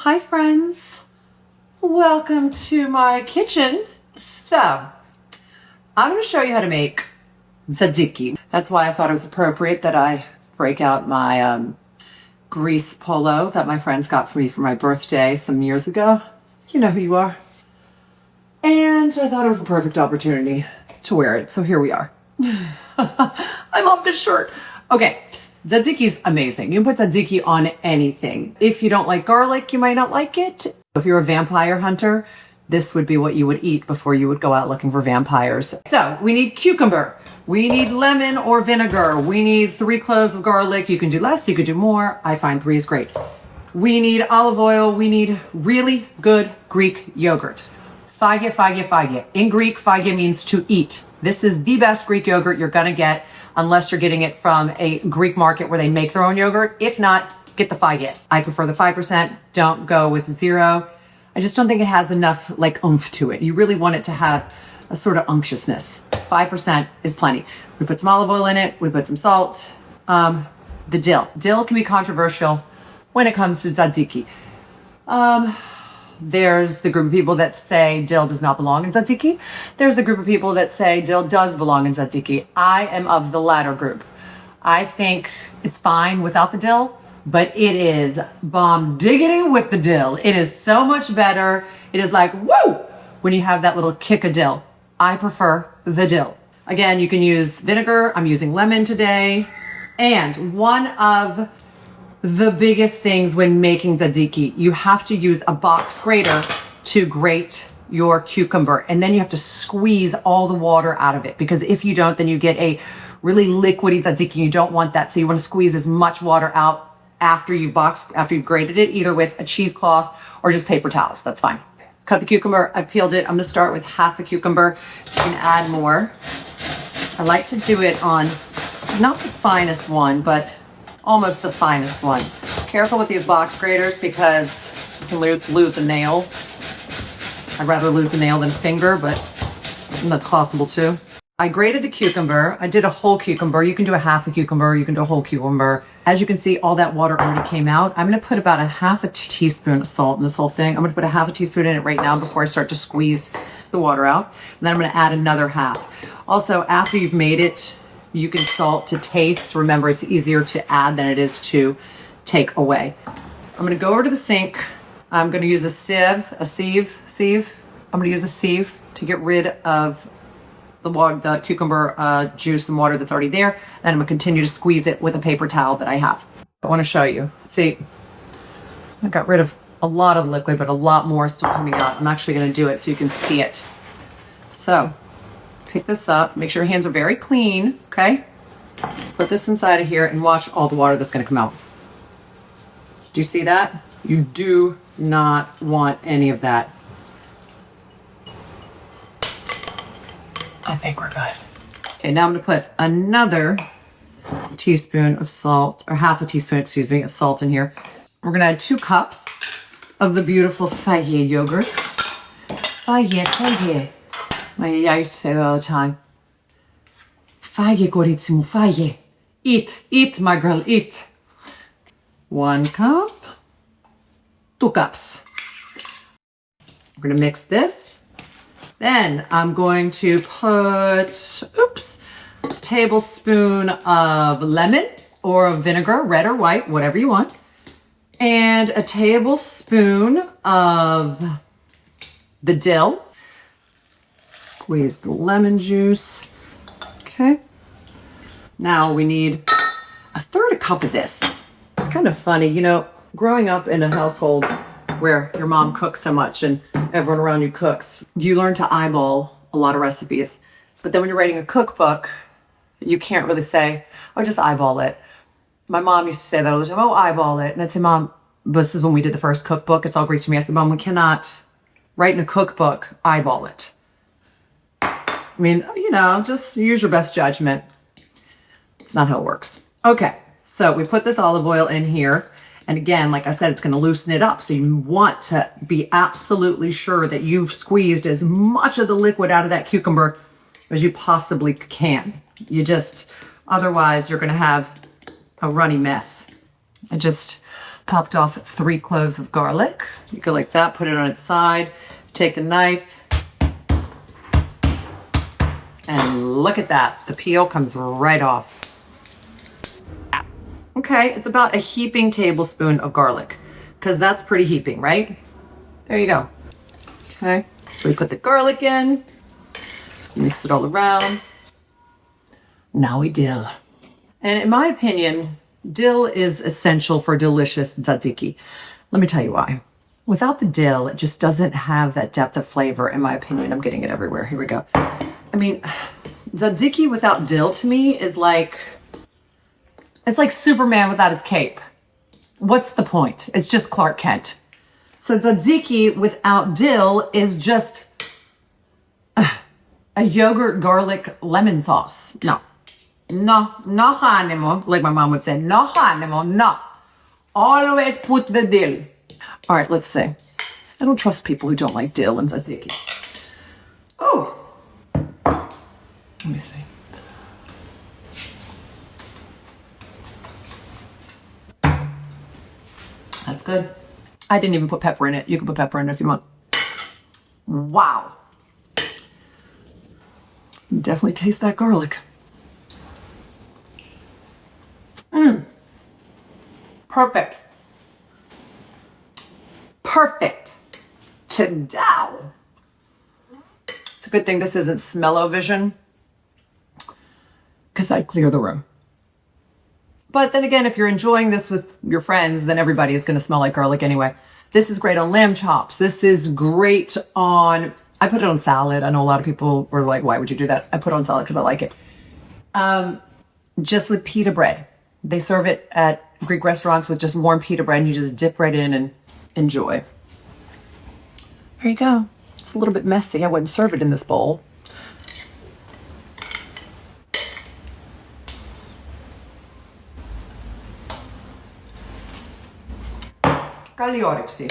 Hi friends, welcome to my kitchen. So, I'm going to show you how to make tzatziki. That's why I thought it was appropriate that I break out my Greece polo that my friends got for me for my birthday some years ago. You know who you are. And I thought it was the perfect opportunity to wear it, so here we are. I love this shirt. Okay. Tzatziki is amazing. You can put tzatziki on anything. If you don't like garlic, you might not like it. If you're a vampire hunter, this would be what you would eat before you would go out looking for vampires. So we need cucumber. We need lemon or vinegar. We need 3 cloves of garlic. You can do less, you could do more. I find 3 is great. We need olive oil. We need really good Greek yogurt. Fage, fage, fage. In Greek, fage means to eat. This is the best Greek yogurt you're gonna get, unless you're getting it from a Greek market where they make their own yogurt. If not, get the fage. I prefer the 5%. Don't go with 0. I just don't think it has enough oomph to it. You really want it to have a sort of unctuousness. 5% is plenty. We put some olive oil in it. We put some salt. The dill. Dill can be controversial when it comes to tzatziki. There's the group of people that say dill does not belong in tzatziki. There's the group of people that say dill does belong in tzatziki. I am of the latter group. I think it's fine without the dill, but it is bomb diggity with the dill. It is so much better. It is like, woo, when you have that little kick of dill. I prefer the dill. Again, you can use vinegar. I'm using lemon today. And one of the biggest things when making tzatziki, you have to use a box grater to grate your cucumber, and then you have to squeeze all the water out of it, because if you don't, then you get a really liquidy tzatziki. You don't want that, so you want to squeeze as much water out after you've grated it, either with a cheesecloth or just paper towels. That's fine. Cut the cucumber. I peeled it. I'm going to start with half a cucumber. You can add more. I like to do it on not the finest one, but almost the finest one. Careful with these box graters because you can lose a nail. I'd rather lose a nail than a finger, but that's possible too. I grated the cucumber. I did a whole cucumber. You can do a half a cucumber. You can do a whole cucumber. As you can see, all that water already came out. I'm going to put about a half a teaspoon of salt in this whole thing. I'm going to put a half a teaspoon in it right now before I start to squeeze the water out. And then I'm going to add another half. Also, after you've made it, you can salt to taste. Remember, it's easier to add than it is to take away. I'm going to go over to the sink. I'm going to use a sieve. I'm going to use a sieve to get rid of the water, the cucumber juice and water that's already there. Then I'm going to continue to squeeze it with a paper towel that I have. I want to show you. See, I got rid of a lot of liquid, but a lot more is still coming out. I'm actually going to do it so you can see it. So, pick this up. Make sure your hands are very clean, okay? Put this inside of here and watch all the water that's going to come out. Do you see that? You do not want any of that. I think we're good. Okay, now I'm going to put another teaspoon of salt, or half a teaspoon, excuse me, of salt in here. We're going to add 2 cups of the beautiful fage yogurt. Fage. I used to say that all the time. Fage, Goritsimo, fage. Eat, my girl, eat. 1 cup. 2 cups. We're going to mix this. Then I'm going to put, a tablespoon of lemon or vinegar, red or white, whatever you want. And a tablespoon of the dill. Squeeze the lemon juice. Okay. Now we need a 1/3 cup of this. It's kind of funny, you know, growing up in a household where your mom cooks so much and everyone around you cooks, you learn to eyeball a lot of recipes. But then when you're writing a cookbook, you can't really say, oh, just eyeball it. My mom used to say that all the time, oh, eyeball it. And I'd say, Mom, this is when we did the first cookbook. It's all Greek to me. I said, Mom, we cannot write in a cookbook, eyeball it. I mean, you know, just use your best judgment. It's not how it works. Okay, so we put this olive oil in here. And again, like I said, it's going to loosen it up. So you want to be absolutely sure that you've squeezed as much of the liquid out of that cucumber as you possibly can. Otherwise you're going to have a runny mess. Popped off 3 cloves of garlic. You go like that, put it on its side, take the knife, and look at that. The peel comes right off. Okay, it's about a heaping tablespoon of garlic, because that's pretty heaping, right? There you go. Okay, so we put the garlic in, mix it all around. Now we dill. And in my opinion, dill is essential for delicious tzatziki. Let me tell you why. Without the dill, it just doesn't have that depth of flavor, in my opinion. I'm getting it everywhere. Here we go. I mean, tzatziki without dill to me is like, it's like Superman without his cape. What's the point? It's just Clark Kent. So tzatziki without dill is just a yogurt, garlic, lemon sauce. No, animo, like my mom would say, no animo, no. Always put the dill. All right, let's see. I don't trust people who don't like dill and tzatziki. Oh, let me see. That's good. I didn't even put pepper in it. You can put pepper in it if you want. Wow. Definitely taste that garlic. Perfect. Perfect. To down. It's a good thing this isn't smell-o-vision, because I'd clear the room. But then again, if you're enjoying this with your friends, then everybody is going to smell like garlic anyway. This is great on lamb chops. This is great on, I put it on salad. I know a lot of people were like, why would you do that? I put it on salad because I like it. Just with pita bread. They serve it at Greek restaurants with just warm pita bread, and you just dip right in and enjoy. There you go. It's a little bit messy. I wouldn't serve it in this bowl. Καλή όρεξη.